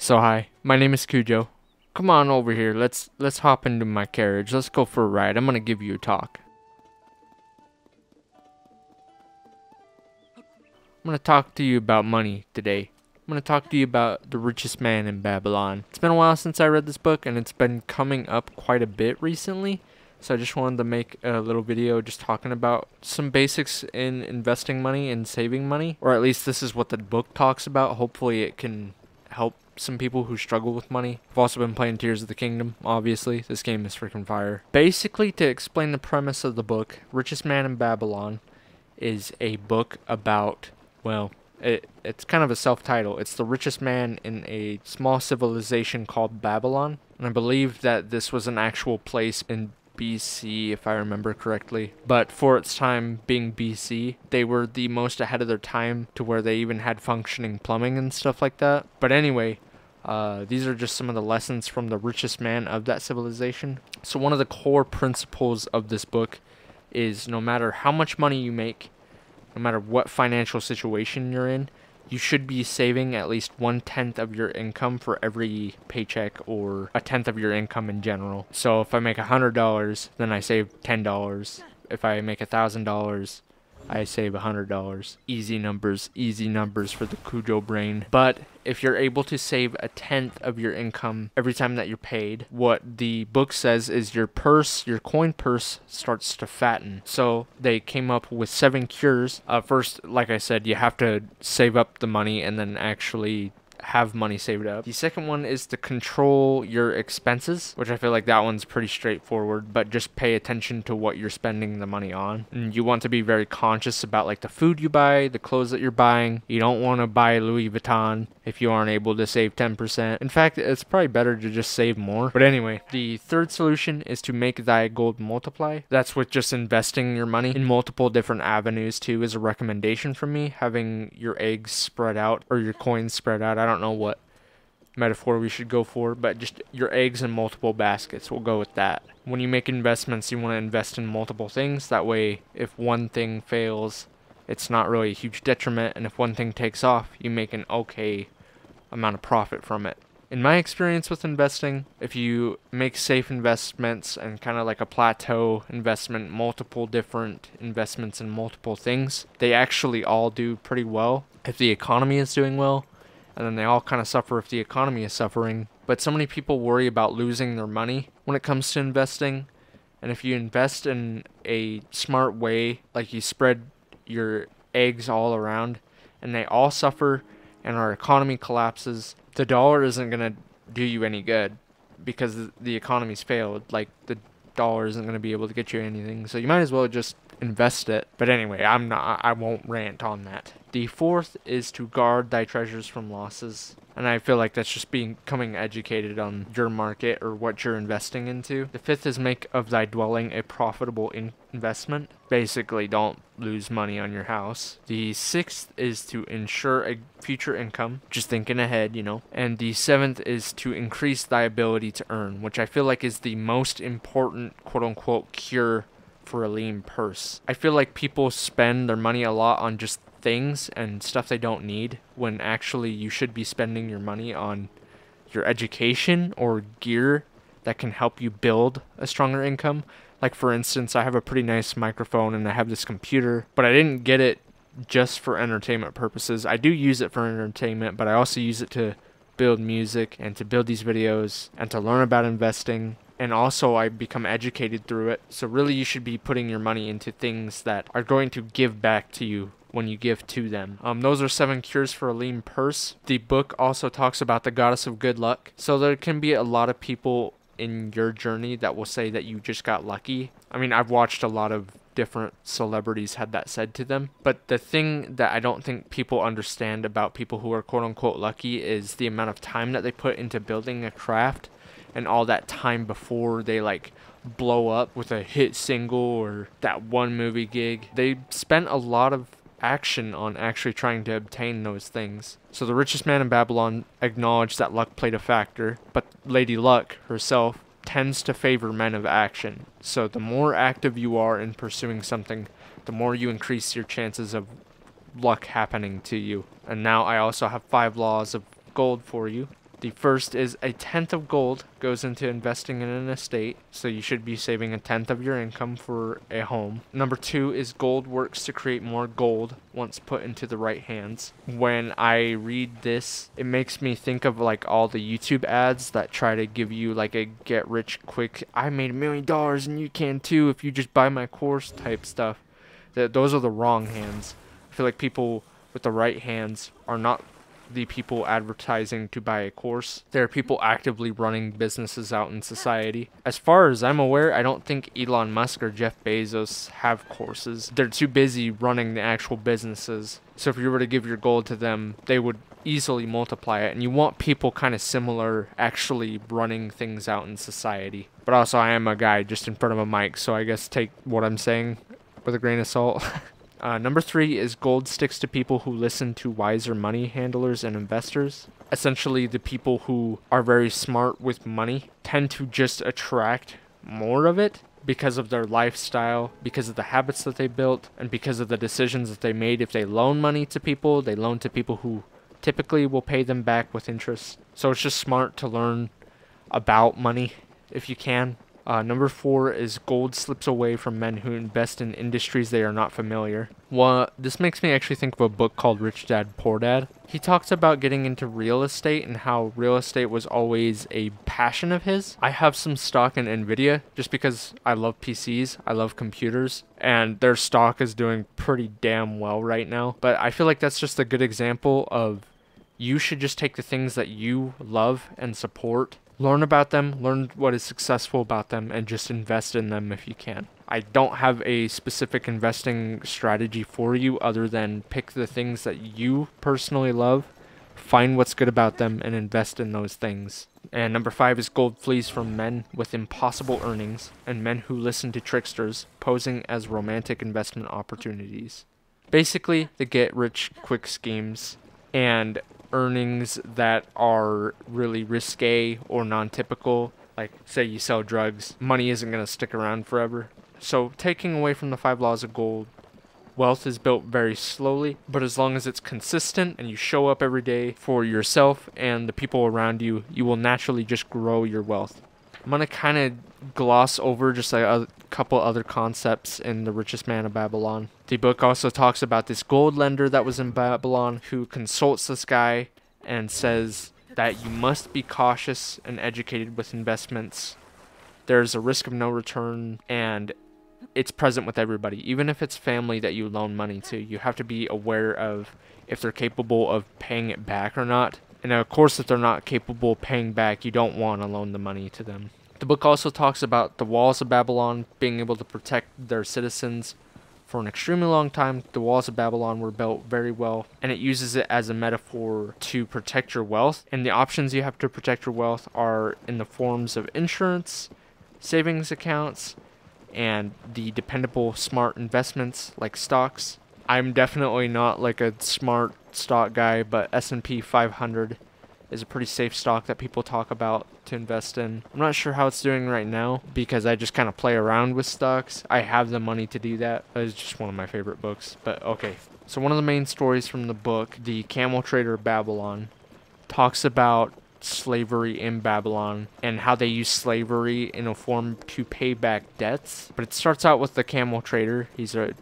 So hi, my name is Cujo. Come on over here. Let's hop into my carriage. Let's go for a ride. I'm gonna give you a talk. I'm gonna talk to you about money today. I'm gonna talk to you about The Richest Man in Babylon. It's been a while since I read this book, and it's been coming up quite a bit recently. So I just wanted to make a little video just talking about some basics in investing money and saving money. Or at least this is what the book talks about. Hopefully it can help some people who struggle with money. I've also been playing Tears of the Kingdom, obviously. This game is freaking fire. Basically, to explain the premise of the book, Richest Man in Babylon is a book about, well, it's kind of a self-title. It's the richest man in a small civilization called Babylon. And I believe that this was an actual place in BC, if I remember correctly. But for its time being BC, they were the most ahead of their time to where they even had functioning plumbing and stuff like that. But anyway, these are just some of the lessons from the richest man of that civilization. So one of the core principles of this book is no matter how much money you make, no matter what financial situation you're in, you should be saving at least 1/10 of your income for every paycheck, or a tenth of your income in general. So if I make $100, then I save $10. If I make $1,000, I save $100. Easy numbers for the Cujo brain. But if you're able to save a tenth of your income every time that you're paid, what the book says is your purse, your coin purse, starts to fatten. So they came up with 7 cures. First, like I said, you have to save up the money and then actually have money saved up. The second one is to control your expenses, which I feel like that one's pretty straightforward, but just pay attention to what you're spending the money on. And you want to be very conscious about like the food you buy, the clothes that you're buying. You don't want to buy Louis Vuitton if you aren't able to save 10%. In fact, it's probably better to just save more. But anyway, the third solution is to make thy gold multiply. That's with just investing your money in multiple different avenues too, is a recommendation from me. Having your eggs spread out, or your coins spread out. I don't know what metaphor we should go for, but just your eggs in multiple baskets. We'll go with that. When you make investments, you want to invest in multiple things. That way, if one thing fails, it's not really a huge detriment, and if one thing takes off, you make an okay amount of profit from it. In my experience with investing, if you make safe investments and kind of like a plateau investment, multiple different investments in multiple things, they actually all do pretty well if the economy is doing well, and then they all kind of suffer if the economy is suffering. But so many people worry about losing their money when it comes to investing, and if you invest in a smart way, like you spread your eggs all around and they all suffer and our economy collapses, the dollar isn't going to do you any good because the economy's failed. Like, the dollar isn't going to be able to get you anything, so you might as well just invest it. But anyway, I won't rant on that. The fourth is to guard thy treasures from losses. And I feel like that's just becoming educated on your market or what you're investing into. The fifth is make of thy dwelling a profitable investment. Basically, don't lose money on your house. The sixth is to ensure a future income. Just thinking ahead, you know. And the seventh is to increase thy ability to earn, which I feel like is the most important quote-unquote cure for a lean purse. I feel like people spend their money a lot on just things and stuff they don't need, when actually you should be spending your money on your education or gear that can help you build a stronger income. Like, for instance, I have a pretty nice microphone and I have this computer, but I didn't get it just for entertainment purposes. I do use it for entertainment, but I also use it to build music and to build these videos and to learn about investing. And also I become educated through it. So really you should be putting your money into things that are going to give back to you when you give to them. Those are 7 cures for a lean purse. The book also talks about the goddess of good luck. So there can be a lot of people in your journey that will say that you just got lucky. I mean, I've watched a lot of different celebrities had that said to them. But the thing that I don't think people understand about people who are quote unquote lucky is the amount of time that they put into building a craft, and all that time before they like blow up with a hit single or that one movie gig. They spent a lot of action on actually trying to obtain those things. So the richest man in Babylon acknowledged that luck played a factor, but Lady Luck herself tends to favor men of action. So the more active you are in pursuing something, the more you increase your chances of luck happening to you. And now I also have 5 laws of gold for you. The first is a tenth of gold goes into investing in an estate, so you should be saving a tenth of your income for a home. Number 2 is gold works to create more gold once put into the right hands. When I read this, it makes me think of like all the YouTube ads that try to give you like a get rich quick, I made $1 million and you can too if you just buy my course type stuff. Those are the wrong hands. I feel like people with the right hands are not the people advertising to buy a course. There are people actively running businesses out in society. As far as I'm aware, I don't think Elon Musk or Jeff Bezos have courses. They're too busy running the actual businesses. So if you were to give your gold to them, they would easily multiply it. And you want people kind of similar actually running things out in society. But also, I am a guy just in front of a mic, so I guess take what I'm saying with a grain of salt. Number 3 is gold sticks to people who listen to wiser money handlers and investors. Essentially, the people who are very smart with money tend to just attract more of it because of their lifestyle, because of the habits that they built, and because of the decisions that they made. If they loan money to people, they loan to people who typically will pay them back with interest. So it's just smart to learn about money if you can. Number 4 is gold slips away from men who invest in industries they are not familiar. Well, this makes me actually think of a book called Rich Dad, Poor Dad. He talks about getting into real estate and how real estate was always a passion of his. I have some stock in Nvidia just because I love PCs, I love computers, and their stock is doing pretty damn well right now. But I feel like that's just a good example of you should just take the things that you love and support, learn about them, learn what is successful about them, and just invest in them if you can. I don't have a specific investing strategy for you other than pick the things that you personally love, find what's good about them, and invest in those things. And number 5 is gold flees from men with impossible earnings and men who listen to tricksters posing as romantic investment opportunities. Basically, the get-rich-quick schemes and earnings that are really risque or non-typical, like say you sell drugs, money isn't going to stick around forever. So taking away from the 5 laws of gold, wealth is built very slowly, but as long as it's consistent and you show up every day for yourself and the people around you, you will naturally just grow your wealth. I'm going to kind of gloss over just a couple other concepts in The Richest Man of Babylon. The book also talks about this gold lender that was in Babylon who consults this guy and says that you must be cautious and educated with investments. There's a risk of no return, and it's present with everybody. Even if it's family that you loan money to, you have to be aware of if they're capable of paying it back or not. And of course, if they're not capable of paying back, you don't want to loan the money to them. The book also talks about the walls of Babylon being able to protect their citizens. For an extremely long time, the walls of Babylon were built very well, and it uses it as a metaphor to protect your wealth. And the options you have to protect your wealth are in the forms of insurance, savings accounts, and the dependable smart investments like stocks. I'm definitely not like a smart stock guy, but S&P 500 is a pretty safe stock that people talk about to invest in. I'm not sure how it's doing right now because I just kind of play around with stocks. I have the money to do that. It's just one of my favorite books. But okay, so one of the main stories from the book, The Camel Trader of Babylon, talks about slavery in Babylon and how they use slavery in a form to pay back debts. But it starts out with the camel trader. He's a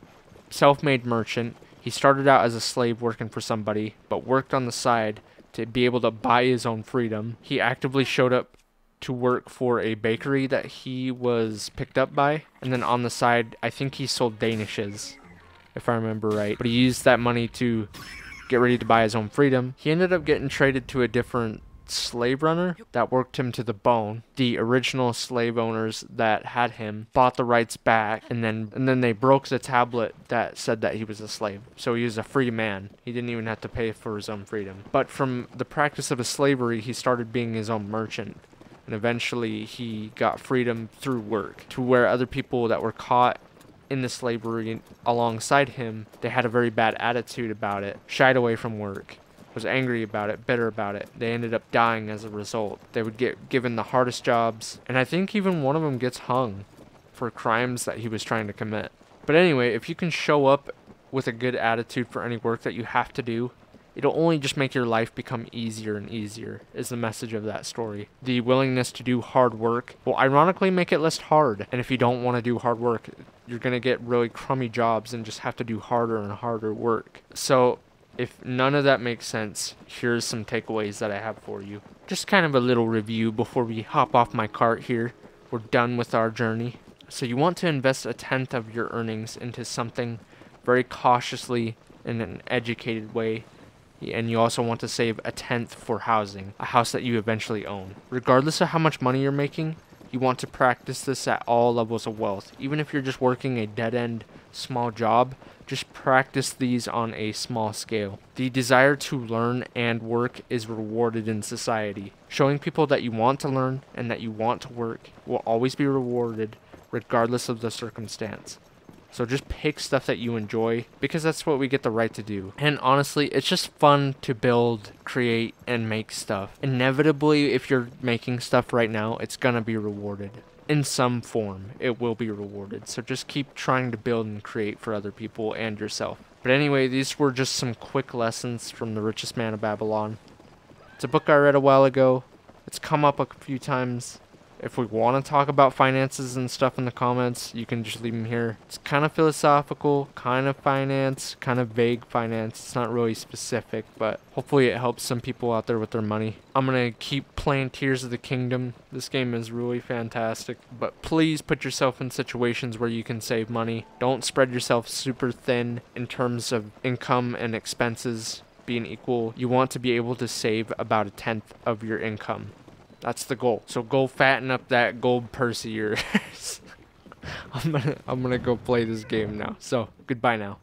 self-made merchant. He started out as a slave working for somebody, but worked on the side to be able to buy his own freedom. He actively showed up to work for a bakery that he was picked up by, and then on the side, I think he sold danishes, if I remember right. But he used that money to get ready to buy his own freedom. He ended up getting traded to a different slave runner that worked him to the bone. The original slave owners that had him bought the rights back, and then they broke the tablet that said that he was a slave. So he was a free man. He didn't even have to pay for his own freedom. But from the practice of his slavery, he started being his own merchant. And eventually he got freedom through work, to where other people that were caught in the slavery alongside him, they had a very bad attitude about it, shied away from work, was angry about it, bitter about it. They ended up dying as a result. They would get given the hardest jobs, and I think even one of them gets hung for crimes that he was trying to commit. But anyway, if you can show up with a good attitude for any work that you have to do, it'll only just make your life become easier and easier, is the message of that story. The willingness to do hard work will ironically make it less hard. And if you don't want to do hard work, you're going to get really crummy jobs and just have to do harder and harder work. So if none of that makes sense, here's some takeaways that I have for you. Just kind of a little review before we hop off my cart here. We're done with our journey. So you want to invest 1/10 of your earnings into something very cautiously in an educated way. And you also want to save 1/10 for housing, a house that you eventually own. Regardless of how much money you're making, you want to practice this at all levels of wealth. Even if you're just working a dead-end small job, just practice these on a small scale. The desire to learn and work is rewarded in society. Showing people that you want to learn and that you want to work will always be rewarded regardless of the circumstance. So just pick stuff that you enjoy, because that's what we get the right to do. And honestly, it's just fun to build, create, and make stuff. Inevitably, if you're making stuff right now, it's gonna be rewarded. In some form, it will be rewarded. So just keep trying to build and create for other people and yourself. But anyway, these were just some quick lessons from The Richest Man of Babylon. It's a book I read a while ago. It's come up a few times. If we want to talk about finances and stuff in the comments, you can just leave them here. It's kind of philosophical, kind of finance, kind of vague finance. It's not really specific, but hopefully it helps some people out there with their money. I'm going to keep playing Tears of the Kingdom. This game is really fantastic, but please put yourself in situations where you can save money. Don't spread yourself super thin in terms of income and expenses being equal. You want to be able to save about 1/10 of your income. That's the goal. So go fatten up that gold purse of yours. I'm gonna go play this game now. So goodbye now.